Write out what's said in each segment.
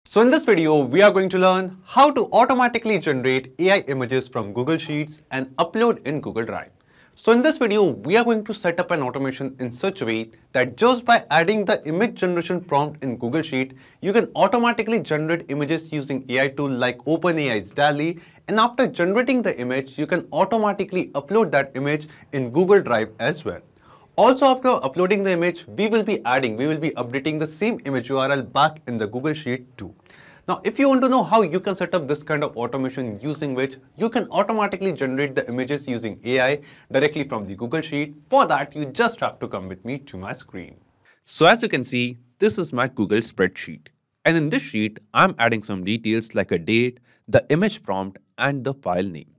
So in this video, we are going to learn how to automatically generate AI images from Google Sheets and upload in Google Drive. So in this video, we are going to set up an automation in such a way that just by adding the image generation prompt in Google Sheet, you can automatically generate images using AI tool like OpenAI's DALL-E, and after generating the image, you can automatically upload that image in Google Drive as well. Also, after uploading the image, we will be updating the same image URL back in the Google Sheet too. Now, if you want to know how you can set up this kind of automation using which you can automatically generate the images using AI directly from the Google Sheet, for that, you just have to come with me to my screen. So as you can see, this is my Google spreadsheet. And in this sheet, I'm adding some details like a date, the image prompt, and the file name.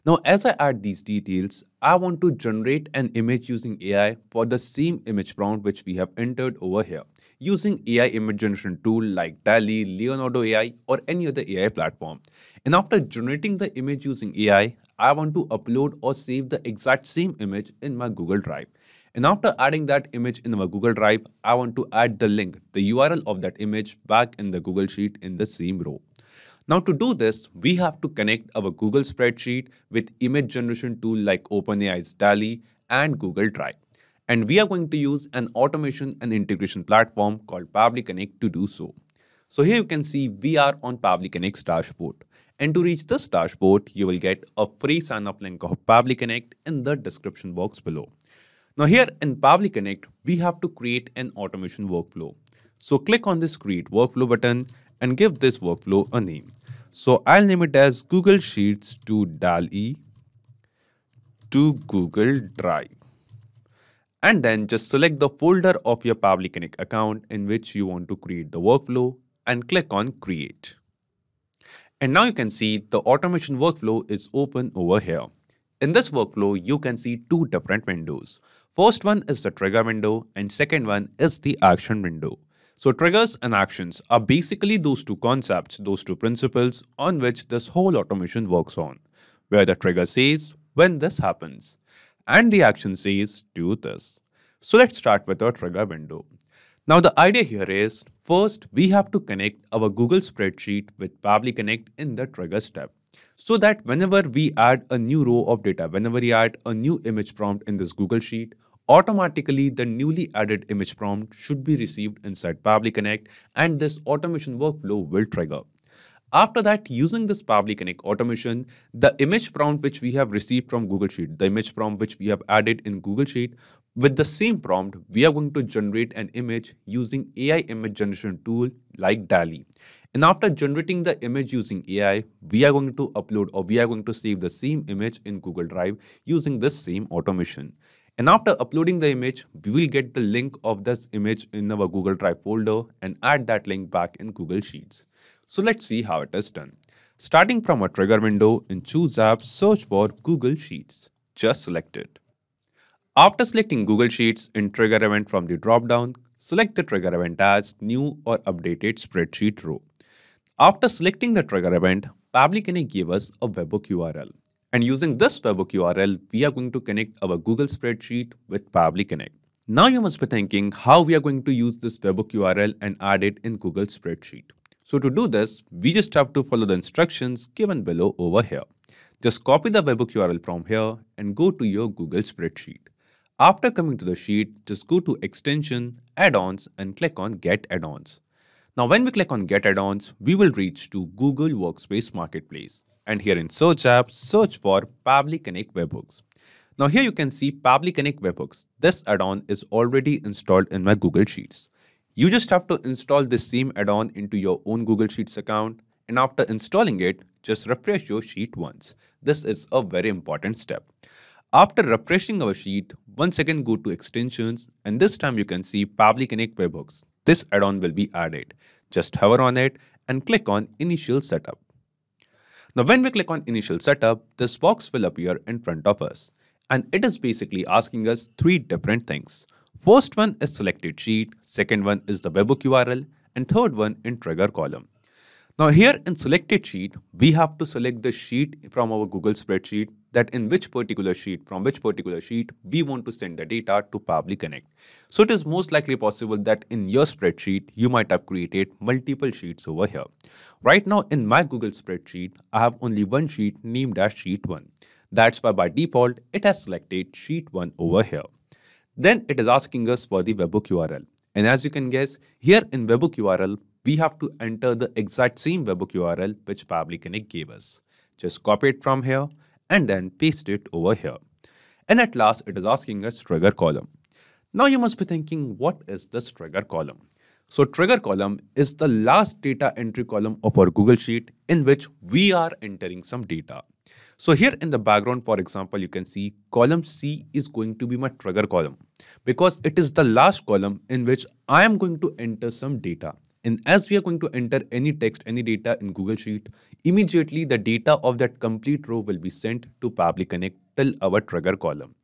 Now, as I add these details, I want to generate an image using AI for the same image prompt which we have entered over here, using AI image generation tool like DALL-E, Leonardo AI, or any other AI platform. And after generating the image using AI, I want to upload or save the exact same image in my Google Drive. And after adding that image in our Google Drive, I want to add the link, the URL of that image back in the Google Sheet in the same row. Now to do this, we have to connect our Google spreadsheet with image generation tool like OpenAI's DALL-E and Google Drive. And we are going to use an automation and integration platform called Pabbly Connect to do so. So here you can see we are on Pabbly Connect's dashboard. And to reach this dashboard, you will get a free sign-up link of Pabbly Connect in the description box below. Now here in Pabbly Connect, we have to create an automation workflow. So click on this Create Workflow button and give this workflow a name. So I'll name it as Google Sheets to DALL-E to Google Drive. And then just select the folder of your Pabbly Connect account in which you want to create the workflow and click on Create. And now you can see the automation workflow is open over here. In this workflow, you can see two different windows. First one is the trigger window and second one is the action window. So triggers and actions are basically those two concepts, those two principles on which this whole automation works on, where the trigger says when this happens and the action says do this. So let's start with our trigger window. Now the idea here is first we have to connect our Google spreadsheet with Pabbly Connect in the trigger step, so that whenever we add a new row of data, whenever we add a new image prompt in this Google Sheet, automatically the newly added image prompt should be received inside Pabbly Connect and this automation workflow will trigger. After that, using this Pabbly Connect automation, the image prompt which we have received from Google Sheet, the image prompt which we have added in Google Sheet, with the same prompt, we are going to generate an image using AI image generation tool like DALL-E. And after generating the image using AI, we are going to upload or we are going to save the same image in Google Drive using this same automation. And after uploading the image, we will get the link of this image in our Google Drive folder and add that link back in Google Sheets. So let's see how it is done. Starting from a trigger window in Choose Apps, search for Google Sheets. Just select it. After selecting Google Sheets in Trigger Event from the drop-down, select the trigger event as New or Updated Spreadsheet row. After selecting the trigger event, Pabbly Connect gave us a webhook URL. And using this webhook URL, we are going to connect our Google spreadsheet with Pabbly Connect. Now you must be thinking how we are going to use this webhook URL and add it in Google spreadsheet. So to do this, we just have to follow the instructions given below over here. Just copy the webhook URL from here and go to your Google spreadsheet. After coming to the sheet, just go to Extension, Add-ons and click on Get Add-ons. Now when we click on Get Add-ons, we will reach to Google Workspace Marketplace. And here in Search Apps, search for Pabbly Connect Webhooks. Now here you can see Pabbly Connect Webhooks. This add-on is already installed in my Google Sheets. You just have to install this same add-on into your own Google Sheets account. And after installing it, just refresh your sheet once. This is a very important step. After refreshing our sheet, once again go to Extensions and this time you can see Pabbly Connect Webhooks. This add-on will be added. Just hover on it and click on Initial Setup. Now when we click on Initial Setup, this box will appear in front of us. And it is basically asking us three different things. First one is selected sheet, second one is the webhook URL, and third one in trigger column. Now here in selected sheet, we have to select the sheet from our Google spreadsheet that in which particular sheet, from which particular sheet we want to send the data to Pabbly Connect. So it is most likely possible that in your spreadsheet, you might have created multiple sheets over here. Right now in my Google spreadsheet, I have only one sheet named as sheet 1. That's why by default, it has selected sheet 1 over here. Then it is asking us for the webhook URL. And as you can guess, here in webhook URL, we have to enter the exact same webhook URL which Pabbly Connect gave us. Just copy it from here and then paste it over here. And at last, it is asking us trigger column. Now you must be thinking, what is this trigger column? So trigger column is the last data entry column of our Google Sheet in which we are entering some data. So here in the background, for example, you can see column C is going to be my trigger column because it is the last column in which I am going to enter some data. And as we are going to enter any text, any data in Google Sheet, immediately the data of that complete row will be sent to Pabbly Connect till our trigger column.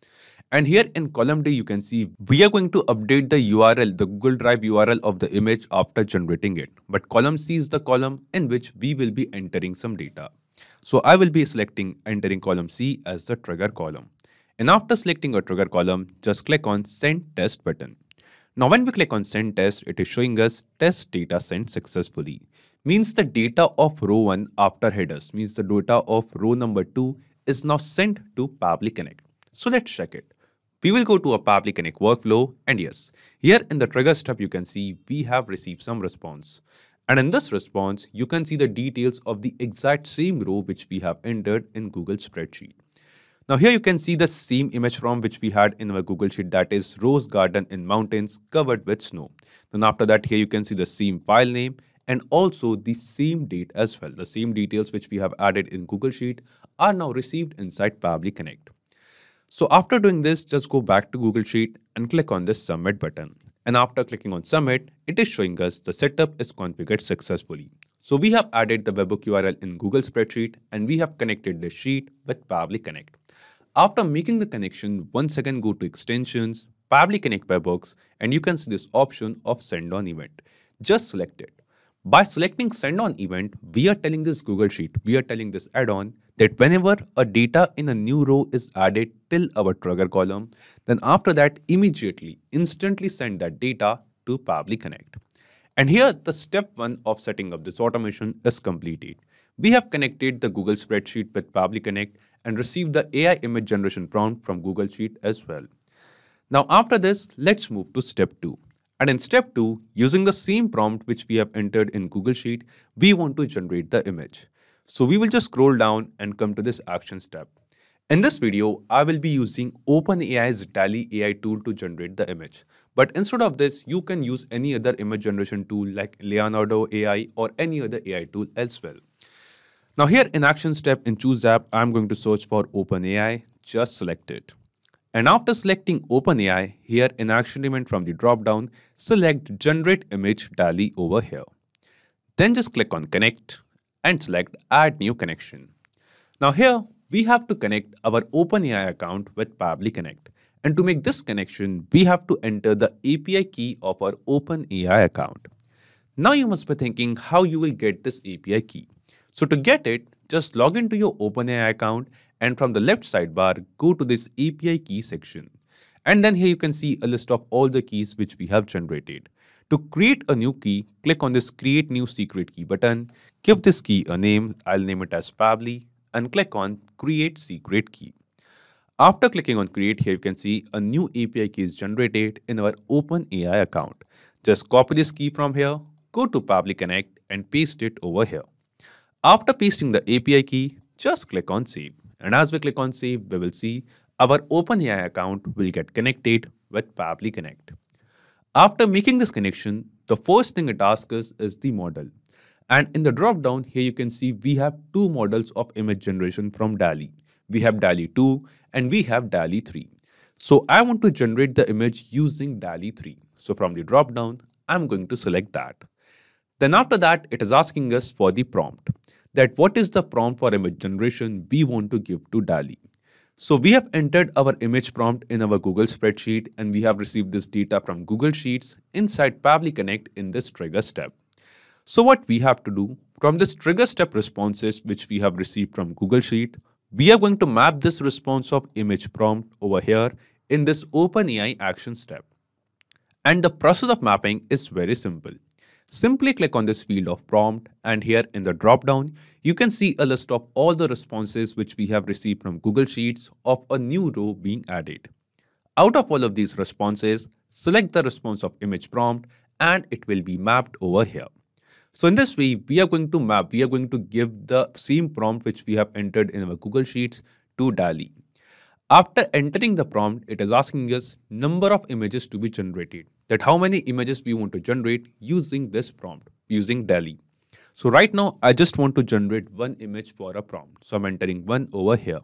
And here in column D, you can see we are going to update the URL, the Google Drive URL of the image after generating it. But column C is the column in which we will be entering some data. So I will be selecting entering column C as the trigger column. And after selecting a trigger column, just click on Send Test button. Now when we click on Send Test, it is showing us test data sent successfully. Means the data of row 1 after headers, means the data of row number 2 is now sent to Pabbly Connect. So let's check it. We will go to a Pabbly Connect workflow and yes, here in the trigger step you can see we have received some response. And in this response, you can see the details of the exact same row which we have entered in Google spreadsheet. Now here you can see the same image from which we had in our Google Sheet, that is rose garden in mountains covered with snow. Then after that, here you can see the same file name and also the same date as well. The same details which we have added in Google Sheet are now received inside Pabbly Connect. So after doing this, just go back to Google Sheet and click on this submit button. And after clicking on submit, it is showing us the setup is configured successfully. So we have added the webhook URL in Google spreadsheet and we have connected the sheet with Pabbly Connect. After making the connection, once again go to extensions, Pabbly Connect webhooks, and you can see this option of send on event. Just select it. By selecting send on event, we are telling this Google Sheet, we are telling this add-on that whenever a data in a new row is added till our trigger column, then after that immediately, instantly send that data to Pabbly Connect. And here the step 1 of setting up this automation is completed. We have connected the Google spreadsheet with Pabbly Connect and received the AI image generation prompt from Google Sheet as well. Now after this, let's move to step 2. And in step 2, using the same prompt which we have entered in Google Sheet, we want to generate the image. So we will just scroll down and come to this action step. In this video, I will be using OpenAI's DALL-E AI tool to generate the image. But instead of this, you can use any other image generation tool like Leonardo AI or any other AI tool as well. Now here in action step in choose app, I'm going to search for OpenAI, just select it. And after selecting OpenAI, here in action element from the drop down, select generate image DALL-E over here. Then just click on connect and select add new connection. Now here we have to connect our OpenAI account with Pabbly Connect. And to make this connection, we have to enter the API key of our OpenAI account. Now you must be thinking how you will get this API key. So to get it, just log into your OpenAI account and from the left sidebar, go to this API key section. And then here you can see a list of all the keys which we have generated. To create a new key, click on this create new secret key button, give this key a name, I'll name it as Pabbly, and click on create secret key. After clicking on create, here you can see a new API key is generated in our OpenAI account. Just copy this key from here, go to Pabbly Connect and paste it over here. After pasting the API key, just click on save. And as we click on save, we will see our OpenAI account will get connected with Pabbly Connect. After making this connection, the first thing it asks us is the model. And in the drop down here, you can see we have two models of image generation from DALL-E. We have DALL-E 2 and we have DALL-E 3. So I want to generate the image using DALL-E 3. So from the drop down, I'm going to select that. Then after that, it is asking us for the prompt. That what is the prompt for image generation we want to give to DALL-E. So we have entered our image prompt in our Google spreadsheet and we have received this data from Google Sheets inside Pabbly Connect in this trigger step. So what we have to do, from this trigger step responses which we have received from Google Sheet, we are going to map this response of image prompt over here in this OpenAI action step. And the process of mapping is very simple. Simply click on this field of prompt, and here in the drop down, you can see a list of all the responses which we have received from Google Sheets of a new row being added. Out of all of these responses, select the response of image prompt and it will be mapped over here. So in this way, we are going to give the same prompt which we have entered in our Google Sheets to DALL-E. After entering the prompt, it is asking us number of images to be generated, that how many images we want to generate using this prompt, using DALL-E. So right now, I just want to generate one image for a prompt. So I'm entering one over here.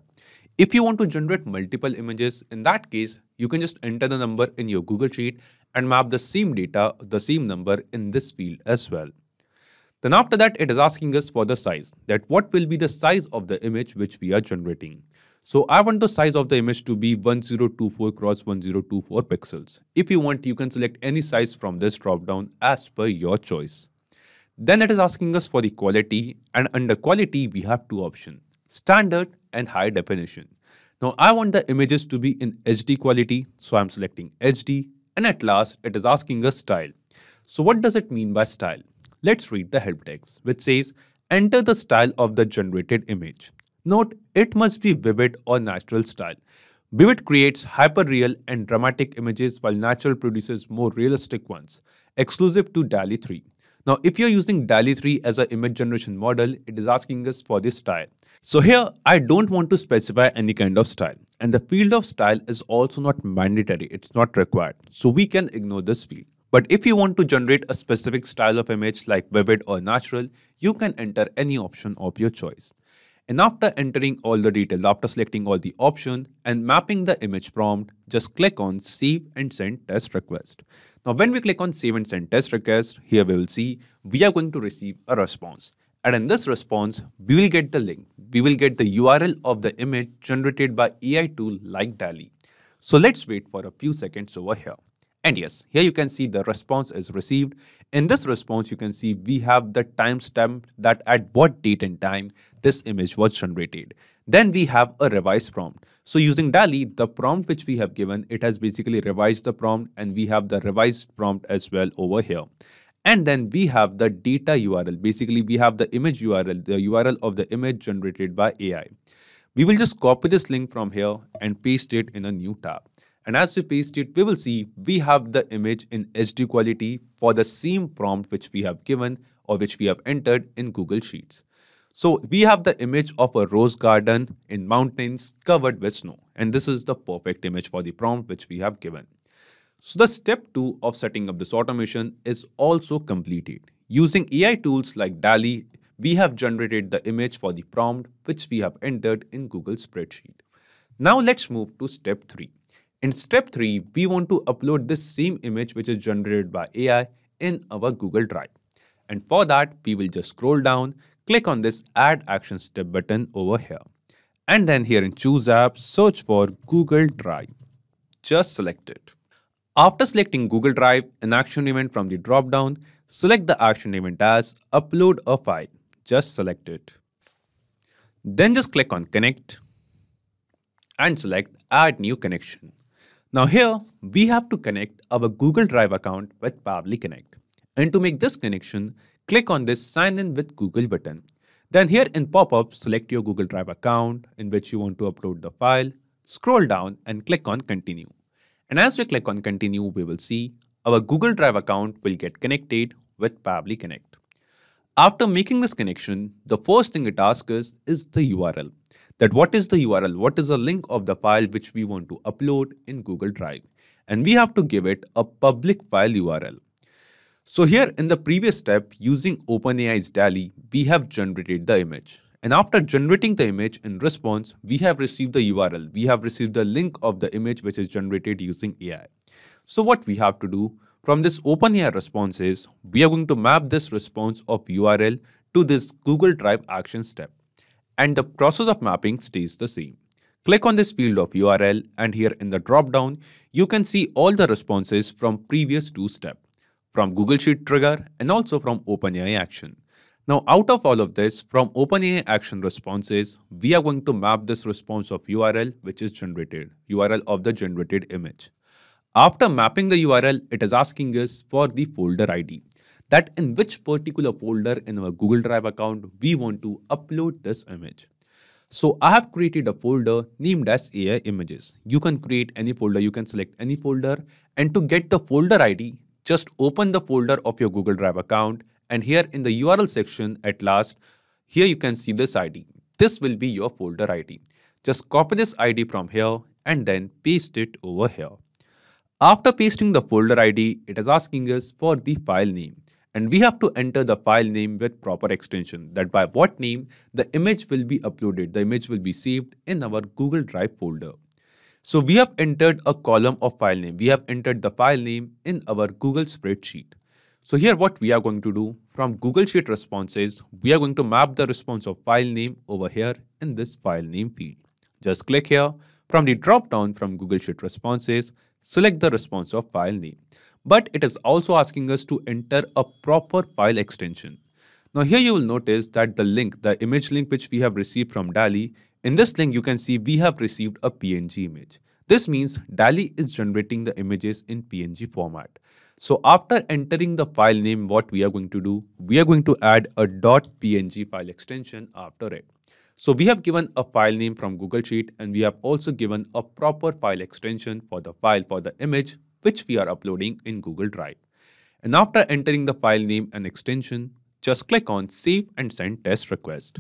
If you want to generate multiple images, in that case, you can just enter the number in your Google Sheet and map the same data, the same number in this field as well. Then after that, it is asking us for the size, that what will be the size of the image which we are generating. So I want the size of the image to be 1024 cross 1024 pixels. If you want, you can select any size from this drop down as per your choice. Then it is asking us for the quality, and under quality we have two options, standard and high definition. Now I want the images to be in HD quality, so I'm selecting HD, and at last it is asking us style. So what does it mean by style? Let's read the help text, which says enter the style of the generated image. Note, it must be vivid or natural style. Vivid creates hyper-real and dramatic images while natural produces more realistic ones, exclusive to DALL-E 3. Now, if you're using DALL-E 3 as an image generation model, it is asking us for this style. So here, I don't want to specify any kind of style. And the field of style is also not mandatory. It's not required. So we can ignore this field. But if you want to generate a specific style of image like vivid or natural, you can enter any option of your choice. And after entering all the details, after selecting all the options and mapping the image prompt, just click on Save and Send Test Request. Now, when we click on Save and Send Test Request, here we will see we are going to receive a response. And in this response, we will get the link. We will get the URL of the image generated by AI tool like DALL-E. So let's wait for a few seconds over here. And yes, here you can see the response is received. In this response, you can see we have the timestamp that at what date and time this image was generated. Then we have a revised prompt. So using DALL-E, the prompt which we have given, it has basically revised the prompt, and we have the revised prompt as well over here. And then we have the data URL. Basically, we have the image URL, the URL of the image generated by AI. We will just copy this link from here and paste it in a new tab. And as we paste it, we will see we have the image in HD quality for the same prompt which we have given or which we have entered in Google Sheets. So we have the image of a rose garden in mountains covered with snow. And this is the perfect image for the prompt which we have given. So the step 2 of setting up this automation is also completed. Using AI tools like DALL-E, we have generated the image for the prompt which we have entered in Google Spreadsheet. Now let's move to step 3. In step 3, we want to upload this same image which is generated by AI in our Google Drive. And for that, we will just scroll down, click on this Add Action Step button over here. And then here in Choose App, search for Google Drive. Just select it. After selecting Google Drive, an action event from the drop-down, select the action event as Upload a File. Just select it. Then just click on Connect and select Add New Connection. Now here, we have to connect our Google Drive account with Up Pabbly Connect. And to make this connection, click on this Sign in with Google button. Then here in pop-up, select your Google Drive account in which you want to upload the file. Scroll down and click on Continue. And as we click on Continue, we will see our Google Drive account will get connected with Up Pabbly Connect. After making this connection, the first thing it asks us is the URL. That what is the URL, what is the link of the file which we want to upload in Google Drive. And we have to give it a public file URL. So here in the previous step, using OpenAI's DALL-E, we have generated the image. And after generating the image, in response, we have received the URL. We have received the link of the image which is generated using AI. So what we have to do from this OpenAI response is, we are going to map this response of URL to this Google Drive action step. And the process of mapping stays the same. Click on this field of URL, and here in the drop down, you can see all the responses from previous 2 steps. from Google Sheet trigger, and also from OpenAI action. Now, out of all of this, from OpenAI action responses, we are going to map this response of URL which is generated, URL of the generated image. After mapping the URL, it is asking us for the folder ID, that in which particular folder in our Google Drive account we want to upload this image. So I have created a folder named as AI images. You can create any folder, you can select any folder, and to get the folder ID, just open the folder of your Google Drive account, and here in the URL section at last, here you can see this ID. This will be your folder ID. Just copy this ID from here and then paste it over here. After pasting the folder ID, it is asking us for the file name. And we have to enter the file name with proper extension, that by what name the image will be uploaded, the image will be saved in our Google Drive folder. So we have entered a column of file name. We have entered the file name in our Google spreadsheet. So here what we are going to do, from Google Sheet responses, we are going to map the response of file name over here in this file name field. Just click here. From the drop down from Google Sheet responses, select the response of file name. But it is also asking us to enter a proper file extension. Now here you will notice that the link, the image link which we have received from DALL-E, in this link you can see we have received a PNG image. This means DALL-E is generating the images in PNG format. So after entering the file name, what we are going to do, we are going to add a .png file extension after it. So we have given a file name from Google Sheet, and we have also given a proper file extension for the file, for the image which we are uploading in Google Drive. And after entering the file name and extension, just click on Save and Send Test Request.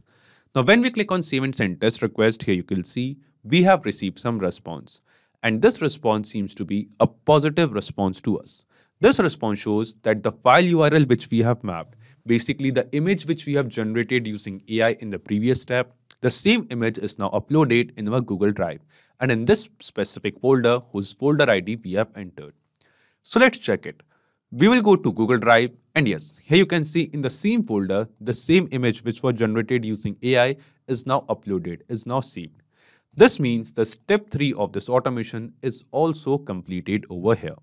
Now when we click on Save and Send Test Request, here you can see we have received some response. And this response seems to be a positive response to us. This response shows that the file URL which we have mapped, basically the image which we have generated using AI in the previous step, the same image is now uploaded in our Google Drive and in this specific folder whose folder ID we have entered. So let's check it. We will go to Google Drive, and yes, here you can see in the same folder, the same image which was generated using AI is now uploaded, is now saved. This means the step 3 of this automation is also completed over here.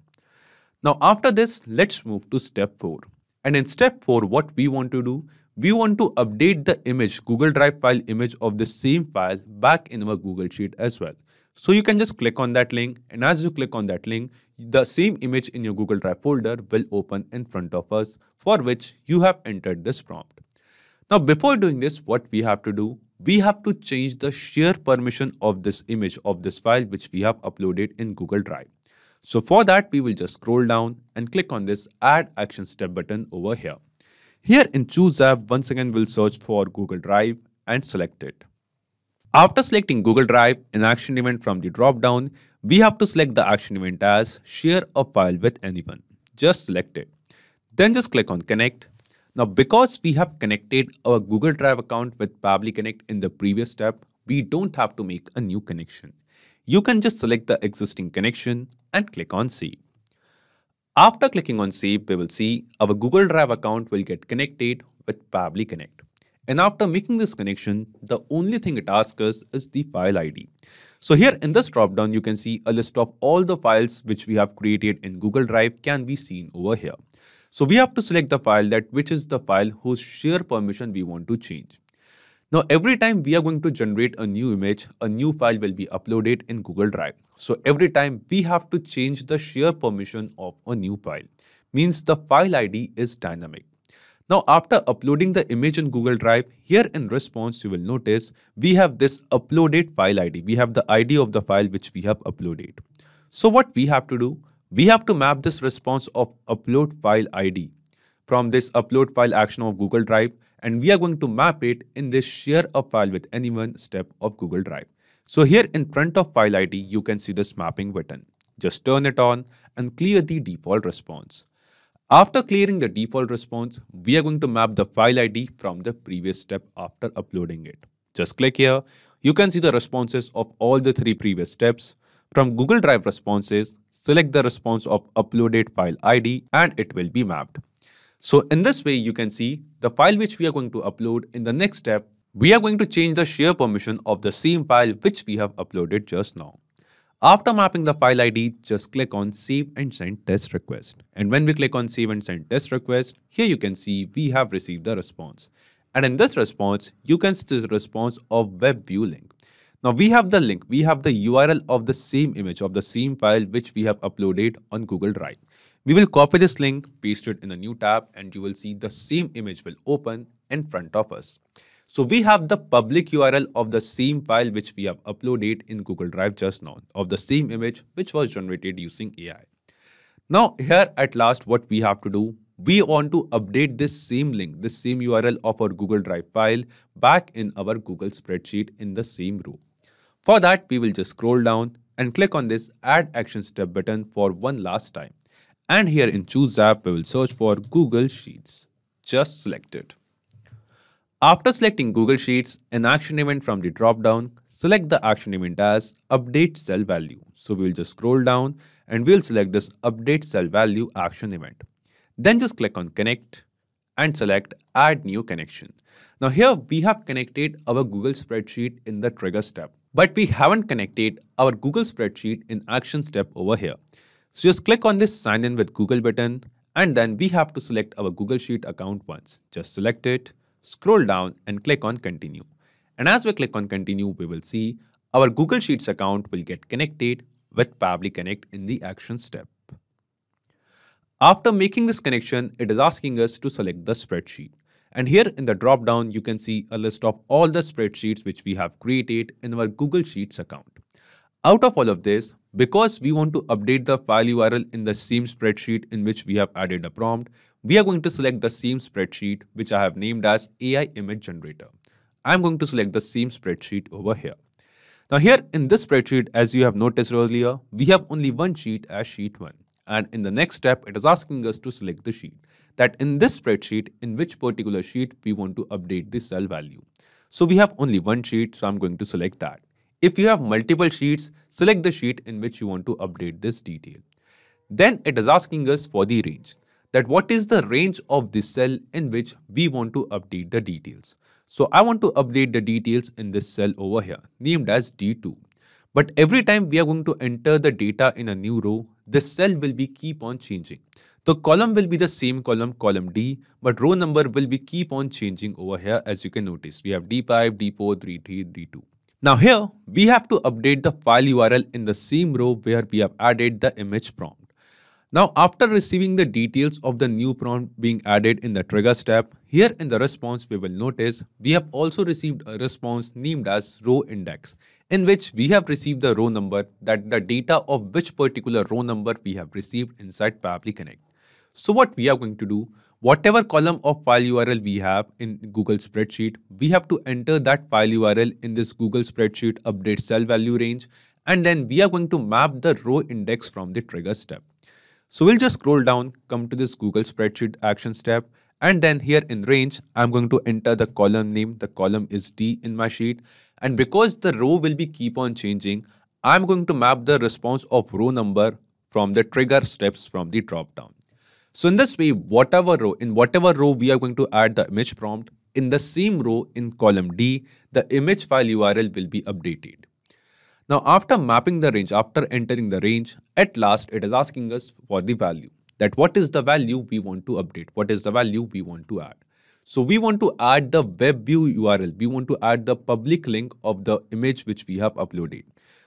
Now after this, let's move to step 4. And in step 4, what we want to do, we want to update the image, Google Drive file image of the same file back in our Google Sheet as well. So you can just click on that link, and as you click on that link, the same image in your Google Drive folder will open in front of us, for which you have entered this prompt. Now before doing this, what we have to do, we have to change the share permission of this image, of this file which we have uploaded in Google Drive. So for that, we will just scroll down and click on this Add Action Step button over here. Here in Choose App, once again we'll search for Google Drive and select it. After selecting Google Drive, an action event from the drop down, we have to select the action event as Share a File with Anyone. Just select it. Then just click on Connect. Now because we have connected our Google Drive account with Pabbly Connect in the previous step, we don't have to make a new connection. You can just select the existing connection and click on Save. After clicking on Save, we will see our Google Drive account will get connected with Pabbly Connect. And after making this connection, the only thing it asks us is the file ID. So here in this dropdown, you can see a list of all the files which we have created in Google Drive can be seen over here. So we have to select the file which is the file whose share permission we want to change. Now every time we are going to generate a new image, a new file will be uploaded in Google Drive. So every time we have to change the share permission of a new file. Means the file ID is dynamic. Now after uploading the image in Google Drive, here in response you will notice we have this uploaded file ID. We have the ID of the file which we have uploaded. So what we have to do, we have to map this response of upload file ID from this upload file action of Google Drive, and we are going to map it in this Share a File with Anyone step of Google Drive. So here in front of file ID, you can see this mapping button. Just turn it on and clear the default response. After clearing the default response, we are going to map the file ID from the previous step after uploading it. Just click here. You can see the responses of all the 3 previous steps. From Google Drive responses, select the response of uploaded file ID and it will be mapped. So in this way, you can see the file which we are going to upload in the next step, we are going to change the share permission of the same file which we have uploaded just now. After mapping the file ID, just click on Save and Send Test Request. And when we click on Save and Send Test Request, here you can see we have received the response. And in this response, you can see the response of web view link. Now we have the link, we have the URL of the same image of the same file which we have uploaded on Google Drive. We will copy this link, paste it in a new tab, and you will see the same image will open in front of us. So we have the public URL of the same file which we have uploaded in Google Drive just now, of the same image which was generated using AI. Now here at last what we have to do, we want to update this same link, this same URL of our Google Drive file back in our Google spreadsheet in the same row. For that, we will just scroll down and click on this Add Action Step button for one last time. And here in Choose App, we will search for Google Sheets. Just select it. After selecting Google Sheets, an action event from the drop-down, select the action event as Update Cell Value. So we will just scroll down and we'll select this Update Cell Value action event. Then just click on Connect and select Add New Connection. Now here we have connected our Google spreadsheet in the trigger step, but we haven't connected our Google spreadsheet in action step over here. So just click on this Sign In with Google button and then we have to select our Google Sheet account once. Just select it. Scroll down and click on Continue. And as we click on Continue, we will see our Google Sheets account will get connected with Pabbly Connect in the action step. After making this connection, it is asking us to select the spreadsheet. And here in the drop down, you can see a list of all the spreadsheets which we have created in our Google Sheets account. Out of all of this, because we want to update the file URL in the same spreadsheet in which we have added a prompt, we are going to select the same spreadsheet which I have named as AI Image Generator. I am going to select the same spreadsheet over here. Now here in this spreadsheet, as you have noticed earlier, we have only one sheet as sheet 1. And in the next step, it is asking us to select the sheet. That in this spreadsheet, in which particular sheet we want to update the cell value. So we have only one sheet, so I'm going to select that. If you have multiple sheets, select the sheet in which you want to update this detail. Then it is asking us for the range. That what is the range of this cell in which we want to update the details. So I want to update the details in this cell over here, named as D2. But every time we are going to enter the data in a new row, this cell will be keep on changing. The column will be the same column, column D, but row number will be keep on changing over here. As you can notice, we have D5, D4, D3, D2. Now here, we have to update the file URL in the same row where we have added the image prompt. Now, after receiving the details of the new prompt being added in the trigger step, here in the response, we will notice we have also received a response named as row index, in which we have received the row number, that the data of which particular row number we have received inside Pabbly Connect. So what we are going to do, whatever column of file URL we have in Google spreadsheet, we have to enter that file URL in this Google spreadsheet update cell value range, and then we are going to map the row index from the trigger step. So we'll just scroll down, come to this Google spreadsheet action step, and then here in range, I'm going to enter the column name. The column is D in my sheet. And because the row will be keep on changing, I'm going to map the response of row number from the trigger steps from the drop down. So in this way, in whatever row we are going to add the image prompt, in the same row in column D, the image file URL will be updated. Now, after mapping the range, after entering the range, at last it is asking us for the value. That what is the value we want to update? What is the value we want to add? So we want to add the web view URL. We want to add the public link of the image which we have uploaded.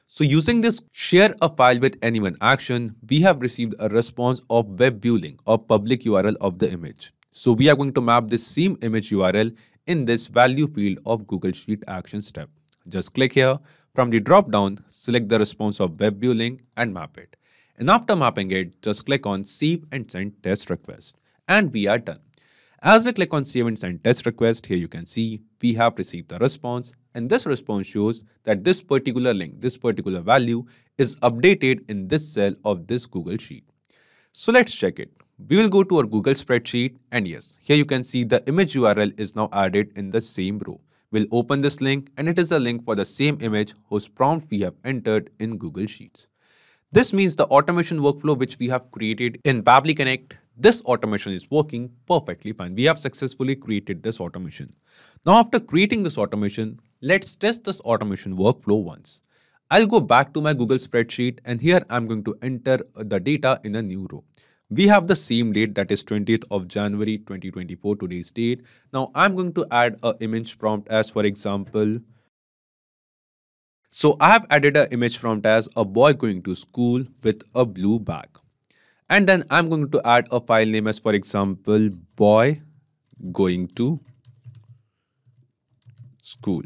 So using this share a file with anyone action, we have received a response of web view link or public URL of the image. So we are going to map this same image URL in this value field of Google Sheet action step. Just click here. From the drop down, select the response of web view link and map it. And after mapping it, just click on Save and Send Test Request. And we are done. As we click on Save and Send Test Request, here you can see we have received the response. And this response shows that this particular link, this particular value is updated in this cell of this Google Sheet. So let's check it. We will go to our Google spreadsheet. And yes, here you can see the image URL is now added in the same row. We'll open this link and it is a link for the same image whose prompt we have entered in Google Sheets. This means the automation workflow which we have created in Pabbly Connect, this automation is working perfectly fine. We have successfully created this automation. Now after creating this automation, let's test this automation workflow once. I'll go back to my Google spreadsheet and here I'm going to enter the data in a new row. We have the same date, that is 20th of January 2024, today's date. Now I'm going to add an image prompt as, for example, so I have added an image prompt as a boy going to school with a blue bag. And then I'm going to add a file name as, for example, boy going to school.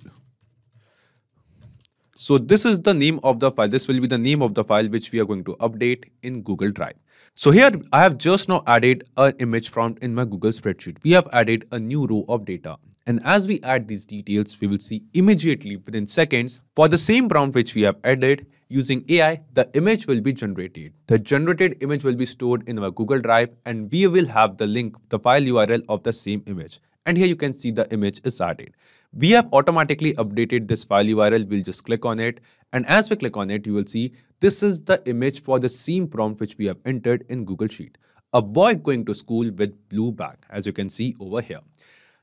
So this is the name of the file. This will be the name of the file which we are going to update in Google Drive. So here I have just now added an image prompt in my Google spreadsheet. We have added a new row of data. And as we add these details, we will see immediately within seconds for the same prompt which we have added using AI, the image will be generated. The generated image will be stored in our Google Drive and we will have the link, the file URL of the same image. And here you can see the image is added. We have automatically updated this file URL. We'll just click on it. And as we click on it, you will see this is the image for the same prompt which we have entered in Google Sheet. A boy going to school with blue bag, as you can see over here.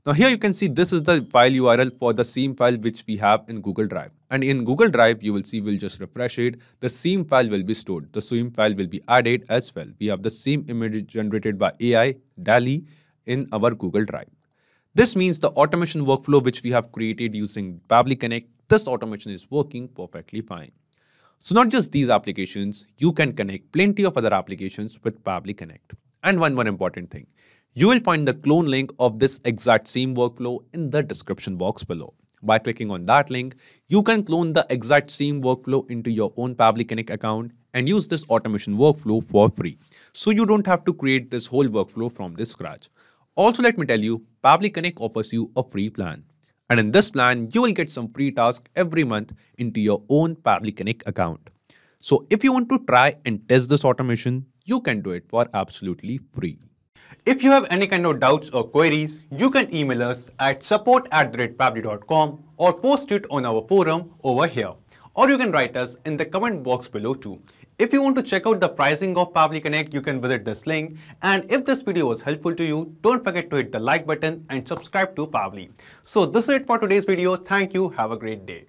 Now here you can see this is the file URL for the same file which we have in Google Drive. And in Google Drive, you will see, we'll just refresh it. The same file will be stored. The same file will be added as well. We have the same image generated by AI, DALL-E, in our Google Drive. This means the automation workflow which we have created using Pabbly Connect, this automation is working perfectly fine. So not just these applications, you can connect plenty of other applications with Pabbly Connect. And one more important thing, you will find the clone link of this exact same workflow in the description box below. By clicking on that link, you can clone the exact same workflow into your own Pabbly Connect account and use this automation workflow for free. So you don't have to create this whole workflow from the scratch. Also, let me tell you, Pabbly Connect offers you a free plan. And in this plan, you will get some free tasks every month into your own Pabbly Connect account. So if you want to try and test this automation, you can do it for absolutely free. If you have any kind of doubts or queries, you can email us at support@pabbly.com or post it on our forum over here. Or you can write us in the comment box below too. If you want to check out the pricing of Pabbly Connect, you can visit this link. And if this video was helpful to you, don't forget to hit the like button and subscribe to Pabbly. So this is it for today's video. Thank you. Have a great day.